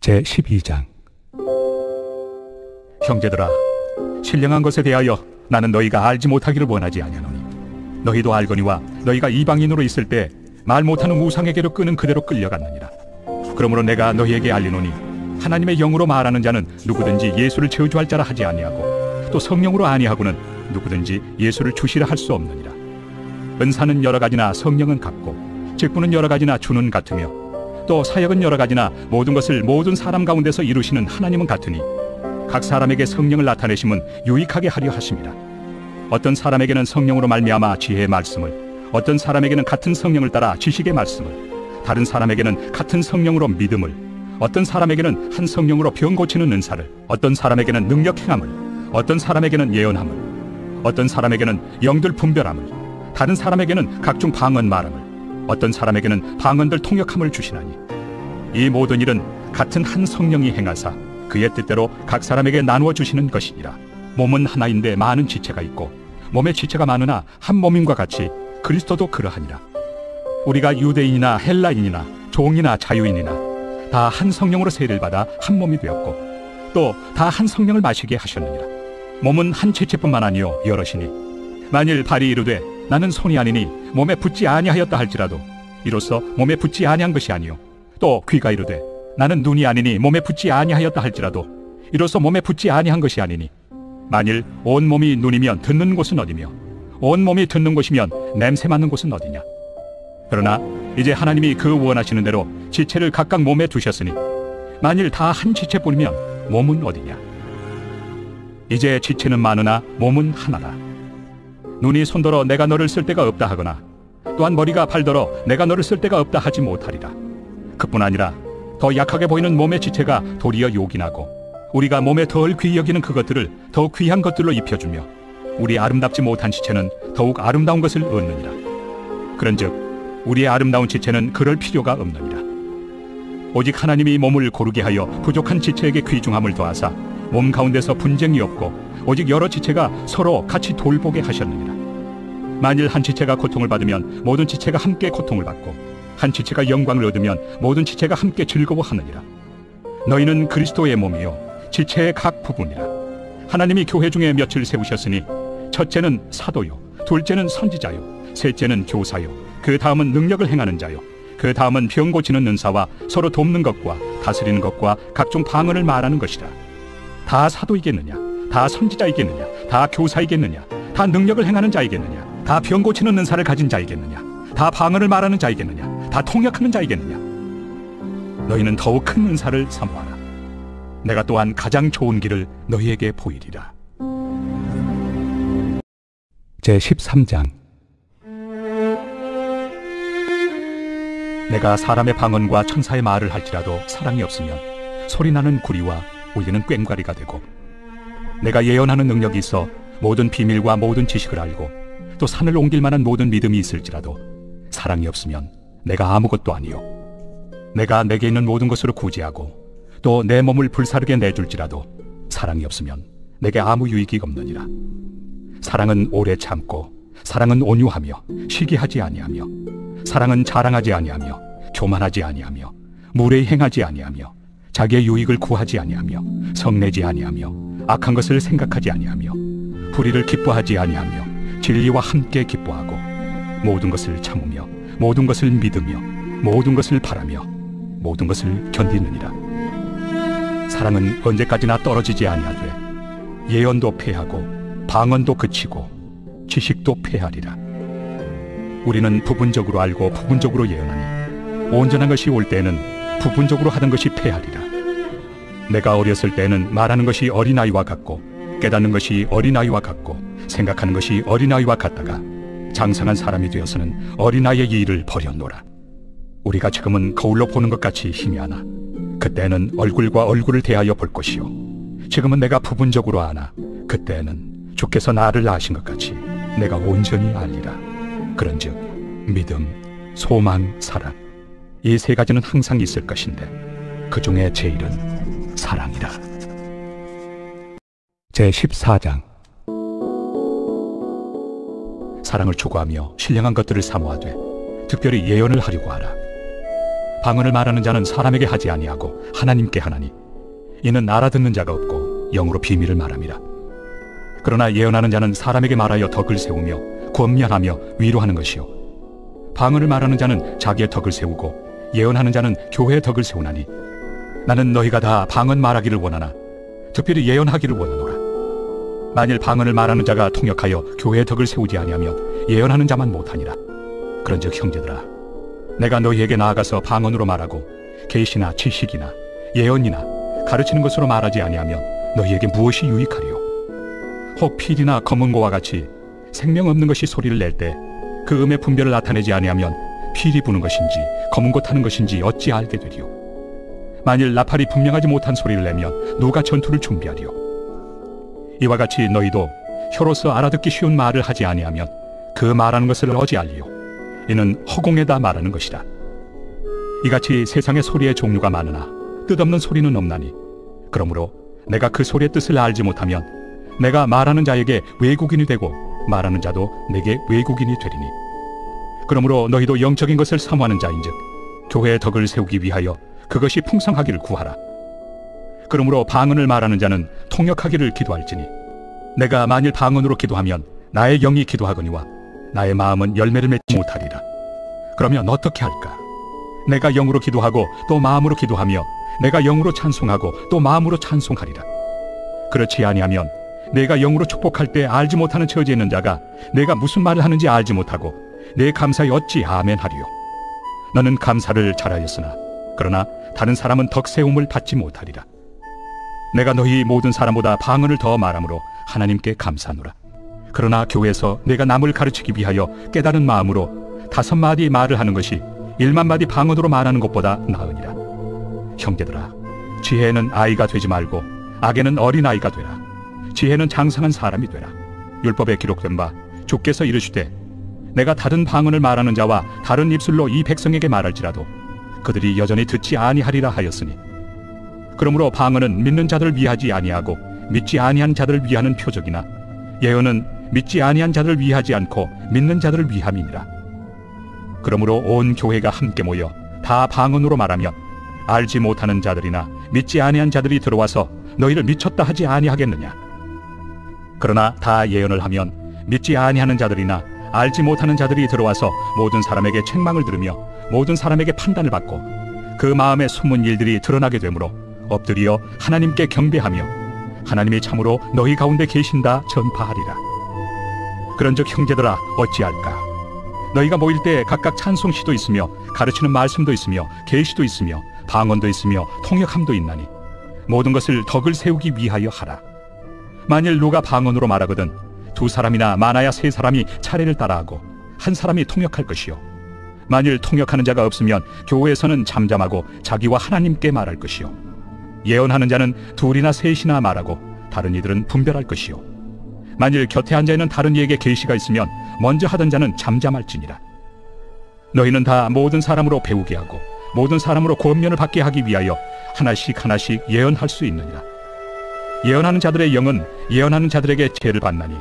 제12장. 형제들아, 신령한 것에 대하여 나는 너희가 알지 못하기를 원하지 아니하노니 너희도 알거니와 너희가 이방인으로 있을 때 말 못하는 우상에게로 끄는 그대로 끌려갔느니라. 그러므로 내가 너희에게 알리노니 하나님의 영으로 말하는 자는 누구든지 예수를 저주할 자라 하지 아니하고 또 성령으로 아니하고는 누구든지 예수를 주시라 할 수 없느니라. 은사는 여러 가지나 성령은 같고 직분은 여러 가지나 주는 같으며 또 사역은 여러 가지나 모든 것을 모든 사람 가운데서 이루시는 하나님은 같으니 각 사람에게 성령을 나타내심은 유익하게 하려 하심이라. 어떤 사람에게는 성령으로 말미암아 지혜의 말씀을, 어떤 사람에게는 같은 성령을 따라 지식의 말씀을, 다른 사람에게는 같은 성령으로 믿음을, 어떤 사람에게는 한 성령으로 병 고치는 은사를, 어떤 사람에게는 능력 행함을, 어떤 사람에게는 예언함을, 어떤 사람에게는 영들 분별함을, 다른 사람에게는 각종 방언 말함을, 어떤 사람에게는 방언들 통역함을 주시나니 이 모든 일은 같은 한 성령이 행하사 그의 뜻대로 각 사람에게 나누어 주시는 것이니라. 몸은 하나인데 많은 지체가 있고 몸의 지체가 많으나 한 몸임과 같이 그리스도도 그러하니라. 우리가 유대인이나 헬라인이나 종이나 자유인이나 다 한 성령으로 세례를 받아 한 몸이 되었고 또 다 한 성령을 마시게 하셨느니라. 몸은 한 지체뿐만 아니요 여럿이니 만일 발이 이르되 나는 손이 아니니 몸에 붙지 아니하였다 할지라도 이로써 몸에 붙지 아니한 것이 아니요, 또 귀가 이르되 나는 눈이 아니니 몸에 붙지 아니하였다 할지라도 이로써 몸에 붙지 아니한 것이 아니니 만일 온 몸이 눈이면 듣는 곳은 어디며 온 몸이 듣는 곳이면 냄새 맡는 곳은 어디냐. 그러나 이제 하나님이 그 원하시는 대로 지체를 각각 몸에 두셨으니 만일 다 한 지체뿐이면 몸은 어디냐. 이제 지체는 많으나 몸은 하나라. 눈이 손더러 내가 너를 쓸 데가 없다 하거나 또한 머리가 발더러 내가 너를 쓸 데가 없다 하지 못하리라. 그뿐 아니라 더 약하게 보이는 몸의 지체가 도리어 요긴하고 우리가 몸에 덜 귀히 여기는 그것들을 더 귀한 것들로 입혀주며 우리 아름답지 못한 지체는 더욱 아름다운 것을 얻느니라. 그런즉 우리의 아름다운 지체는 그럴 필요가 없느니라. 오직 하나님이 몸을 고르게 하여 부족한 지체에게 귀중함을 더하사 몸 가운데서 분쟁이 없고 오직 여러 지체가 서로 같이 돌보게 하셨느니라. 만일 한 지체가 고통을 받으면 모든 지체가 함께 고통을 받고 한 지체가 영광을 얻으면 모든 지체가 함께 즐거워하느니라. 너희는 그리스도의 몸이요 지체의 각 부분이라. 하나님이 교회 중에 몇을 세우셨으니 첫째는 사도요, 둘째는 선지자요, 셋째는 교사요, 그 다음은 능력을 행하는 자요, 그 다음은 병 고치는 은사와 서로 돕는 것과 다스리는 것과 각종 방언을 말하는 것이라. 다 사도이겠느냐? 다 선지자이겠느냐? 다 교사이겠느냐? 다 능력을 행하는 자이겠느냐? 다 병 고치는 은사를 가진 자이겠느냐? 다 방언을 말하는 자이겠느냐? 다 통역하는 자이겠느냐? 너희는 더욱 큰 은사를 사모하라. 내가 또한 가장 좋은 길을 너희에게 보이리라. 제13장. 내가 사람의 방언과 천사의 말을 할지라도 사랑이 없으면 소리나는 구리와 울리는 꽹과리가 되고, 내가 예언하는 능력이 있어 모든 비밀과 모든 지식을 알고 또 산을 옮길 만한 모든 믿음이 있을지라도 사랑이 없으면 내가 아무것도 아니요, 내가 내게 있는 모든 것으로 구제하고 또 내 몸을 불사르게 내줄지라도 사랑이 없으면 내게 아무 유익이 없느니라. 사랑은 오래 참고 사랑은 온유하며 시기하지 아니하며 사랑은 자랑하지 아니하며 교만하지 아니하며 무례히 행하지 아니하며 자기의 유익을 구하지 아니하며 성내지 아니하며 악한 것을 생각하지 아니하며 불의를 기뻐하지 아니하며 진리와 함께 기뻐하고 모든 것을 참으며 모든 것을 믿으며 모든 것을 바라며 모든 것을 견디느니라. 사랑은 언제까지나 떨어지지 아니하되 예언도 패하고 방언도 그치고 지식도 패하리라. 우리는 부분적으로 알고 부분적으로 예언하니 온전한 것이 올 때에는 부분적으로 하던 것이 패하리라. 내가 어렸을 때에는 말하는 것이 어린아이와 같고 깨닫는 것이 어린아이와 같고 생각하는 것이 어린아이와 같다가 장성한 사람이 되어서는 어린아이의 일을 버렸노라. 우리가 지금은 거울로 보는 것 같이 희미하나 그때는 얼굴과 얼굴을 대하여 볼 것이요, 지금은 내가 부분적으로 아나 그때는 주께서 나를 아신 것 같이 내가 온전히 알리라. 그런즉 믿음, 소망, 사랑, 이 세 가지는 항상 있을 것인데 그 중에 제일은 사랑이라. 제14장. 사랑을 추구하며 신령한 것들을 사모하되 특별히 예언을 하려고 하라. 방언을 말하는 자는 사람에게 하지 아니하고 하나님께 하나니 이는 알아듣는 자가 없고 영으로 비밀을 말함이라. 그러나 예언하는 자는 사람에게 말하여 덕을 세우며 권면하며 위로하는 것이요 방언을 말하는 자는 자기의 덕을 세우고 예언하는 자는 교회의 덕을 세우나니 나는 너희가 다 방언 말하기를 원하나 특별히 예언하기를 원하노라. 만일 방언을 말하는 자가 통역하여 교회의 덕을 세우지 아니하며 예언하는 자만 못하니라. 그런즉 형제들아, 내가 너희에게 나아가서 방언으로 말하고 계시나 지식이나 예언이나 가르치는 것으로 말하지 아니하면 너희에게 무엇이 유익하리요? 혹 필이나 검은고와 같이 생명 없는 것이 소리를 낼 때 그 음의 분별을 나타내지 아니하면 필이 부는 것인지 검은고 타는 것인지 어찌 알게 되리요? 만일 나팔이 분명하지 못한 소리를 내면 누가 전투를 준비하리요? 이와 같이 너희도 혀로서 알아듣기 쉬운 말을 하지 아니하면 그 말하는 것을 어찌 알리요? 이는 허공에다 말하는 것이라. 이같이 세상의 소리의 종류가 많으나 뜻없는 소리는 없나니 그러므로 내가 그 소리의 뜻을 알지 못하면 내가 말하는 자에게 외국인이 되고 말하는 자도 내게 외국인이 되리니 그러므로 너희도 영적인 것을 사모하는 자인즉 교회의 덕을 세우기 위하여 그것이 풍성하기를 구하라. 그러므로 방언을 말하는 자는 통역하기를 기도할지니 내가 만일 방언으로 기도하면 나의 영이 기도하거니와 나의 마음은 열매를 맺지 못하리라. 그러면 어떻게 할까? 내가 영으로 기도하고 또 마음으로 기도하며 내가 영으로 찬송하고 또 마음으로 찬송하리라. 그렇지 아니하면 내가 영으로 축복할 때 알지 못하는 처지에 있는 자가 내가 무슨 말을 하는지 알지 못하고 내 감사에 어찌 아멘하리요? 너는 감사를 잘하였으나 그러나 다른 사람은 덕세움을 받지 못하리라. 내가 너희 모든 사람보다 방언을 더 말함으로 하나님께 감사하노라. 그러나 교회에서 내가 남을 가르치기 위하여 깨달은 마음으로 5마디 말을 하는 것이 1만마디 방언으로 말하는 것보다 나으니라. 형제들아, 지혜는 아이가 되지 말고 악에는 어린아이가 되라. 지혜는 장성한 사람이 되라. 율법에 기록된 바 주께서 이르시되 내가 다른 방언을 말하는 자와 다른 입술로 이 백성에게 말할지라도 그들이 여전히 듣지 아니하리라 하였으니 그러므로 방언은 믿는 자들을 위하지 아니하고 믿지 아니한 자들을 위하는 표적이나 예언은 믿지 아니한 자들을 위하지 않고 믿는 자들을 위함이니라. 그러므로 온 교회가 함께 모여 다 방언으로 말하면 알지 못하는 자들이나 믿지 아니한 자들이 들어와서 너희를 미쳤다 하지 아니하겠느냐? 그러나 다 예언을 하면 믿지 아니하는 자들이나 알지 못하는 자들이 들어와서 모든 사람에게 책망을 들으며 모든 사람에게 판단을 받고 그 마음에 숨은 일들이 드러나게 되므로 엎드려 하나님께 경배하며 하나님이 참으로 너희 가운데 계신다 전파하리라. 그런즉 형제들아 어찌할까? 너희가 모일 때 각각 찬송시도 있으며 가르치는 말씀도 있으며 계시도 있으며 방언도 있으며 통역함도 있나니 모든 것을 덕을 세우기 위하여 하라. 만일 누가 방언으로 말하거든 2사람이나 많아야 3사람이 차례를 따라하고 한 사람이 통역할 것이요 만일 통역하는 자가 없으면 교회에서는 잠잠하고 자기와 하나님께 말할 것이요 예언하는 자는 2이나 3이나 말하고 다른 이들은 분별할 것이요 만일 곁에 앉아있는 다른 이에게 계시가 있으면 먼저 하던 자는 잠잠할지니라. 너희는 다 모든 사람으로 배우게 하고 모든 사람으로 권면을 받게 하기 위하여 하나씩 하나씩 예언할 수 있느니라. 예언하는 자들의 영은 예언하는 자들에게 죄를 받나니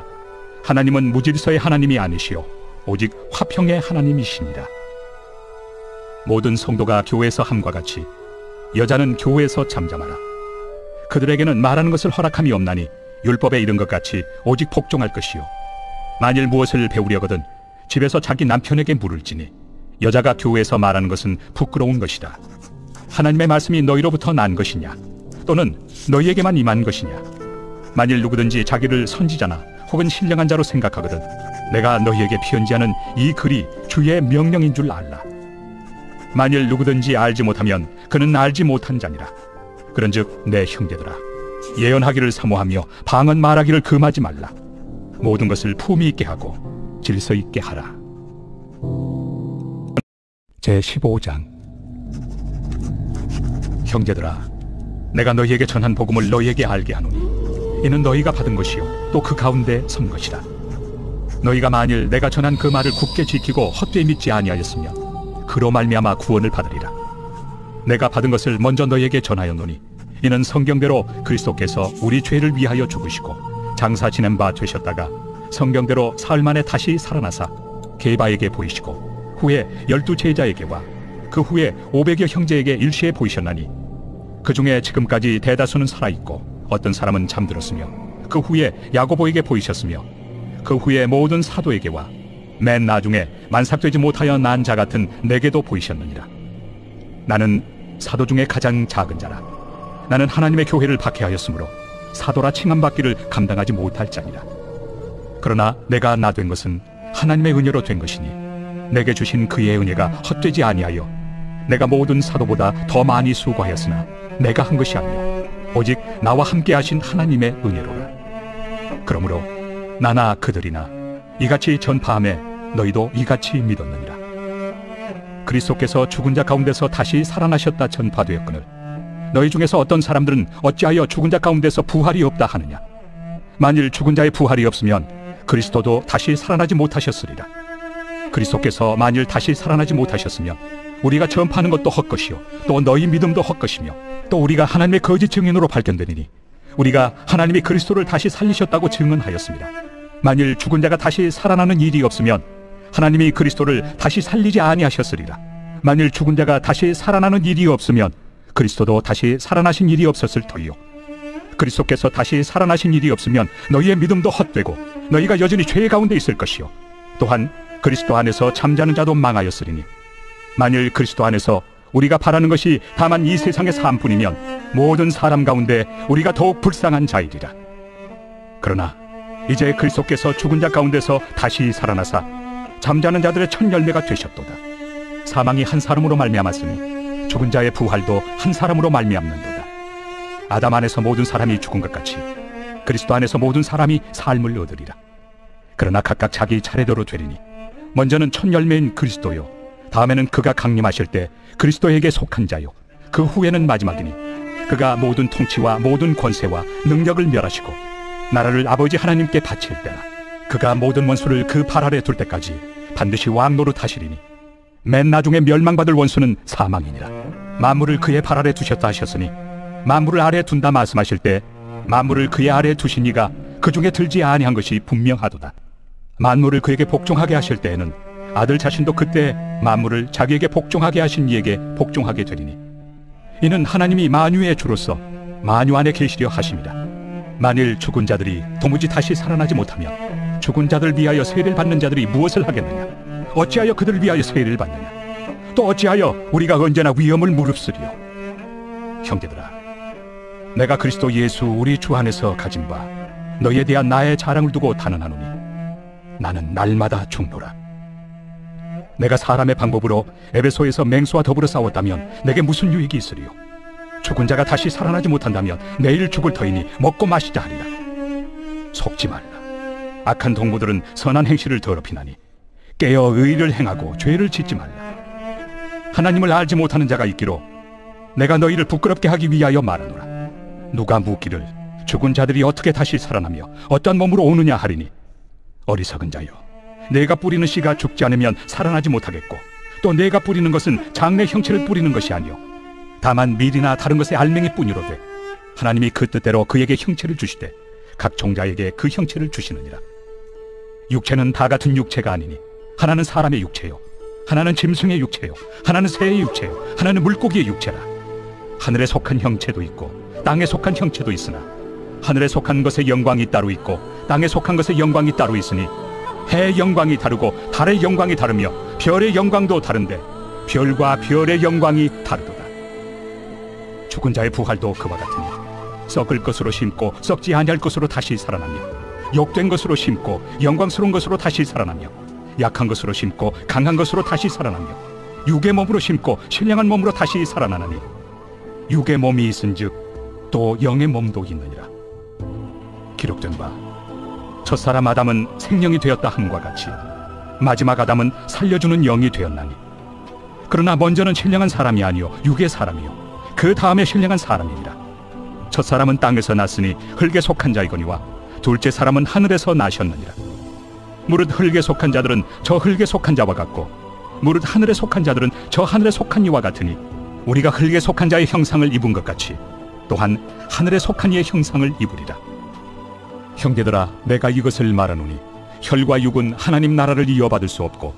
하나님은 무질서의 하나님이 아니시오 오직 화평의 하나님이시니라. 모든 성도가 교회에서 함과 같이 여자는 교회에서 잠잠하라. 그들에게는 말하는 것을 허락함이 없나니 율법에 이른 것 같이 오직 복종할 것이요 만일 무엇을 배우려거든 집에서 자기 남편에게 물을지니 여자가 교회에서 말하는 것은 부끄러운 것이다. 하나님의 말씀이 너희로부터 난 것이냐 또는 너희에게만 임한 것이냐? 만일 누구든지 자기를 선지자나 혹은 신령한 자로 생각하거든 내가 너희에게 편지하는 이 글이 주의 명령인 줄 알라. 만일 누구든지 알지 못하면 그는 알지 못한 자니라. 그런즉 내 형제들아 예언하기를 사모하며 방언 말하기를 금하지 말라. 모든 것을 품위 있게 하고 질서 있게 하라. 제15장. 형제들아, 내가 너희에게 전한 복음을 너희에게 알게 하노니 이는 너희가 받은 것이요 또 그 가운데 선 것이라. 너희가 만일 내가 전한 그 말을 굳게 지키고 헛되이 믿지 아니하였으면 그로 말미암아 구원을 받으리라. 내가 받은 것을 먼저 너희에게 전하였노니 이는 성경대로 그리스도께서 우리 죄를 위하여 죽으시고 장사 지낸 바 되셨다가 성경대로 사흘 만에 다시 살아나사 게바에게 보이시고 후에 12 제자에게와 그 후에 500여 형제에게 일시에 보이셨나니 그 중에 지금까지 대다수는 살아있고 어떤 사람은 잠들었으며 그 후에 야고보에게 보이셨으며 그 후에 모든 사도에게와 맨 나중에 만삭되지 못하여 난 자 같은 내게도 보이셨느니라. 나는 사도 중에 가장 작은 자라. 나는 하나님의 교회를 박해하였으므로 사도라 칭함받기를 감당하지 못할 자니라. 그러나 내가 나 된 것은 하나님의 은혜로 된 것이니 내게 주신 그의 은혜가 헛되지 아니하여 내가 모든 사도보다 더 많이 수고하였으나 내가 한 것이 아니요 오직 나와 함께 하신 하나님의 은혜로라. 그러므로 나나 그들이나 이같이 전파함에 너희도 이같이 믿었느니라. 그리스도께서 죽은 자 가운데서 다시 살아나셨다 전파되었거늘 너희 중에서 어떤 사람들은 어찌하여 죽은 자 가운데서 부활이 없다 하느냐. 만일 죽은 자의 부활이 없으면 그리스도도 다시 살아나지 못하셨으리라. 그리스도께서 만일 다시 살아나지 못하셨으면 우리가 전파하는 것도 헛것이요 또 너희 믿음도 헛것이며 또 우리가 하나님의 거짓 증인으로 발견되리니 우리가 하나님이 그리스도를 다시 살리셨다고 증언하였습니다. 만일 죽은 자가 다시 살아나는 일이 없으면 하나님이 그리스도를 다시 살리지 아니하셨으리라. 만일 죽은 자가 다시 살아나는 일이 없으면 그리스도도 다시 살아나신 일이 없었을 터이요 그리스도께서 다시 살아나신 일이 없으면 너희의 믿음도 헛되고 너희가 여전히 죄 가운데 있을 것이요 또한 그리스도 안에서 잠자는 자도 망하였으리니 만일 그리스도 안에서 우리가 바라는 것이 다만 이 세상의 삶뿐이면 모든 사람 가운데 우리가 더욱 불쌍한 자이리라. 그러나 이제 그리스도께서 죽은 자 가운데서 다시 살아나사 잠자는 자들의 첫 열매가 되셨도다. 사망이 한 사람으로 말미암았으니 죽은 자의 부활도 한 사람으로 말미암는도다. 아담 안에서 모든 사람이 죽은 것 같이 그리스도 안에서 모든 사람이 삶을 얻으리라. 그러나 각각 자기 차례대로 되리니 먼저는 첫 열매인 그리스도요 다음에는 그가 강림하실 때 그리스도에게 속한 자요 그 후에는 마지막이니 그가 모든 통치와 모든 권세와 능력을 멸하시고 나라를 아버지 하나님께 바칠 때나 그가 모든 원수를 그 발 아래 둘 때까지 반드시 왕 노릇하시리니 맨 나중에 멸망받을 원수는 사망이니라. 만물을 그의 발 아래 두셨다 하셨으니 만물을 아래 둔다 말씀하실 때 만물을 그의 아래 두신 이가 그 중에 들지 아니한 것이 분명하도다. 만물을 그에게 복종하게 하실 때에는 아들 자신도 그때 만물을 자기에게 복종하게 하신 이에게 복종하게 되리니 이는 하나님이 만유의 주로서 만유 안에 계시려 하심이라. 만일 죽은 자들이 도무지 다시 살아나지 못하면 죽은 자들 위하여 세례를 받는 자들이 무엇을 하겠느냐. 어찌하여 그들을 위하여 세례를 받느냐. 또 어찌하여 우리가 언제나 위험을 무릅쓰리요. 형제들아, 내가 그리스도 예수 우리 주 안에서 가진 바 너희에 대한 나의 자랑을 두고 단언하노니 나는 날마다 죽노라. 내가 사람의 방법으로 에베소에서 맹수와 더불어 싸웠다면 내게 무슨 유익이 있으리요. 죽은 자가 다시 살아나지 못한다면 내일 죽을 터이니 먹고 마시자 하리라. 속지 말라. 악한 동무들은 선한 행실을 더럽히나니 깨어 의를 행하고 죄를 짓지 말라. 하나님을 알지 못하는 자가 있기로 내가 너희를 부끄럽게 하기 위하여 말하노라. 누가 묻기를 죽은 자들이 어떻게 다시 살아나며 어떠한 몸으로 오느냐 하리니 어리석은 자여, 내가 뿌리는 씨가 죽지 않으면 살아나지 못하겠고 또 내가 뿌리는 것은 장래 형체를 뿌리는 것이 아니요 다만 밀이나 다른 것의 알맹이 뿐이로되 하나님이 그 뜻대로 그에게 형체를 주시되 각 종자에게 그 형체를 주시느니라. 육체는 다 같은 육체가 아니니 하나는 사람의 육체요 하나는 짐승의 육체요 하나는 새의 육체요 하나는 물고기의 육체라. 하늘에 속한 형체도 있고 땅에 속한 형체도 있으나 하늘에 속한 것의 영광이 따로 있고 땅에 속한 것의 영광이 따로 있으니 해의 영광이 다르고 달의 영광이 다르며 별의 영광도 다른데 별과 별의 영광이 다르도다. 죽은 자의 부활도 그와 같으니 썩을 것으로 심고 썩지 아니할 것으로 다시 살아나며 욕된 것으로 심고 영광스러운 것으로 다시 살아나며 약한 것으로 심고 강한 것으로 다시 살아나며 육의 몸으로 심고 신령한 몸으로 다시 살아나나니 육의 몸이 있은즉 또 영의 몸도 있느니라. 기록된 바 첫사람 아담은 생명이 되었다 함과 같이 마지막 아담은 살려주는 영이 되었나니 그러나 먼저는 신령한 사람이 아니요 육의 사람이요 그 다음에 신령한 사람이니라. 첫사람은 땅에서 났으니 흙에 속한 자이거니와 둘째 사람은 하늘에서 나셨느니라. 무릇 흙에 속한 자들은 저 흙에 속한 자와 같고 무릇 하늘에 속한 자들은 저 하늘에 속한 이와 같으니 우리가 흙에 속한 자의 형상을 입은 것 같이 또한 하늘에 속한 이의 형상을 입으리라. 형제들아, 내가 이것을 말하노니 혈과 육은 하나님 나라를 이어받을 수 없고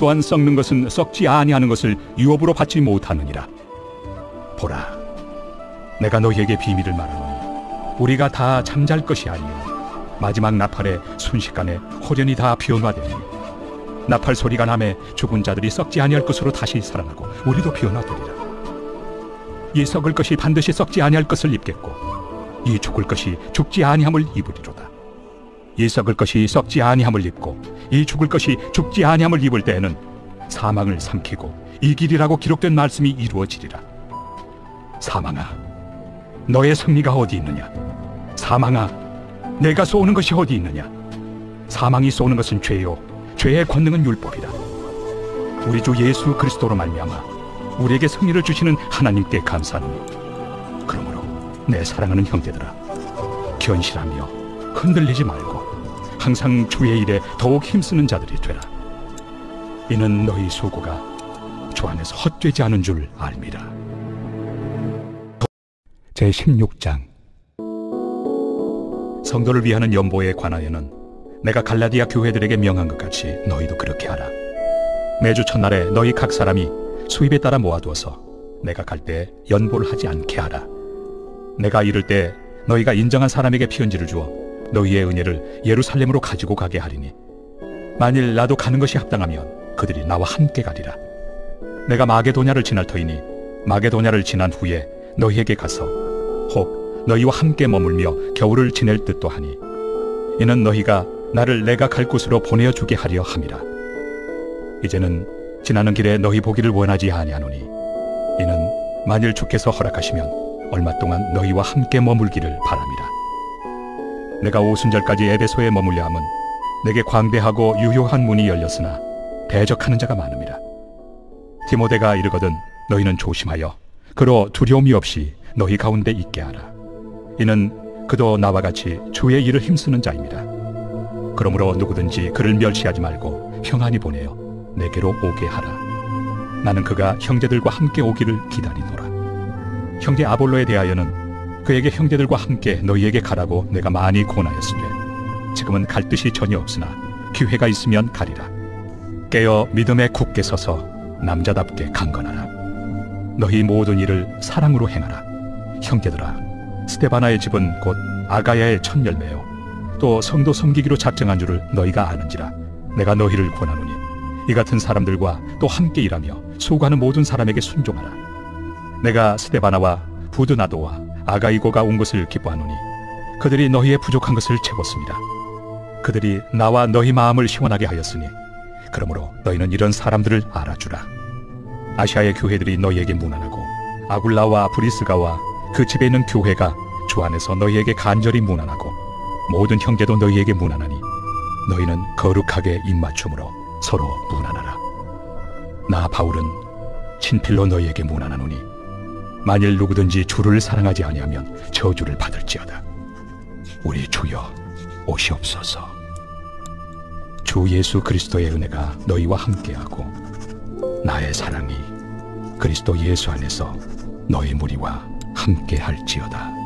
또한 썩는 것은 썩지 아니하는 것을 유업으로 받지 못하느니라. 보라, 내가 너희에게 비밀을 말하노니 우리가 다 잠잘 것이 아니요 마지막 나팔에 순식간에 호련히 다 변화되니 나팔 소리가 나매 죽은 자들이 썩지 아니할 것으로 다시 살아나고 우리도 변화되리라. 이 썩을 것이 반드시 썩지 아니할 것을 입겠고 이 죽을 것이 죽지 아니함을 입으리로다. 이 썩을 것이 썩지 아니함을 입고 이 죽을 것이 죽지 아니함을 입을 때에는 사망을 삼키고 이기리라고 기록된 말씀이 이루어지리라. 사망아, 너의 승리가 어디 있느냐? 사망아, 내가 쏘는 것이 어디 있느냐? 사망이 쏘는 것은 죄요 죄의 권능은 율법이다. 우리 주 예수 그리스도로 말미암아 우리에게 승리를 주시는 하나님께 감사하노니 그러므로 내 사랑하는 형제들아, 견실하며 흔들리지 말고 항상 주의 일에 더욱 힘쓰는 자들이 되라. 이는 너희 수고가 주 안에서 헛되지 않은 줄 알미라. 제16장. 성도를 위하는 연보에 관하여는 내가 갈라디아 교회들에게 명한 것 같이 너희도 그렇게 하라. 매주 첫날에 너희 각 사람이 수입에 따라 모아두어서 내가 갈 때 연보를 하지 않게 하라. 내가 이를 때 너희가 인정한 사람에게 편지를 주어 너희의 은혜를 예루살렘으로 가지고 가게 하리니 만일 나도 가는 것이 합당하면 그들이 나와 함께 가리라. 내가 마게도냐를 지날 터이니 마게도냐를 지난 후에 너희에게 가서 혹 너희와 함께 머물며 겨울을 지낼 뜻도 하니 이는 너희가 나를 내가 갈 곳으로 보내어주게 하려 함이라. 이제는 지나는 길에 너희 보기를 원하지 아니하노니 이는 만일 주께서 허락하시면 얼마 동안 너희와 함께 머물기를 바람이라. 내가 오순절까지 에베소에 머물려 함은 내게 광대하고 유효한 문이 열렸으나 대적하는 자가 많음이라. 디모데가 이르거든 너희는 조심하여 그로 두려움이 없이 너희 가운데 있게 하라. 이는 그도 나와 같이 주의 일을 힘쓰는 자입니다. 그러므로 누구든지 그를 멸시하지 말고 평안히 보내어 내게로 오게 하라. 나는 그가 형제들과 함께 오기를 기다리노라. 형제 아볼로에 대하여는 그에게 형제들과 함께 너희에게 가라고 내가 많이 권하였으되 지금은 갈 뜻이 전혀 없으나 기회가 있으면 가리라. 깨어 믿음에 굳게 서서 남자답게 강건하라. 너희 모든 일을 사랑으로 행하라. 형제들아, 스데바나의 집은 곧 아가야의 첫 열매요 또 성도 섬기기로 작정한 줄을 너희가 아는지라. 내가 너희를 권하노니 이 같은 사람들과 또 함께 일하며 수고하는 모든 사람에게 순종하라. 내가 스데바나와 부드나도와 아가이고가 온 것을 기뻐하노니 그들이 너희의 부족한 것을 채웠습니다. 그들이 나와 너희 마음을 시원하게 하였으니 그러므로 너희는 이런 사람들을 알아주라. 아시아의 교회들이 너희에게 문안하고 아굴라와 브리스가와 그 집에 있는 교회가 주 안에서 너희에게 간절히 문안하고 모든 형제도 너희에게 문안하니 너희는 거룩하게 입맞춤으로 서로 문안하라. 나 바울은 친필로 너희에게 문안하노니 만일 누구든지 주를 사랑하지 아니하면 저주를 받을지어다. 우리 주여 오시옵소서. 주 예수 그리스도의 은혜가 너희와 함께하고 나의 사랑이 그리스도 예수 안에서 너희 무리와 함께할지어다.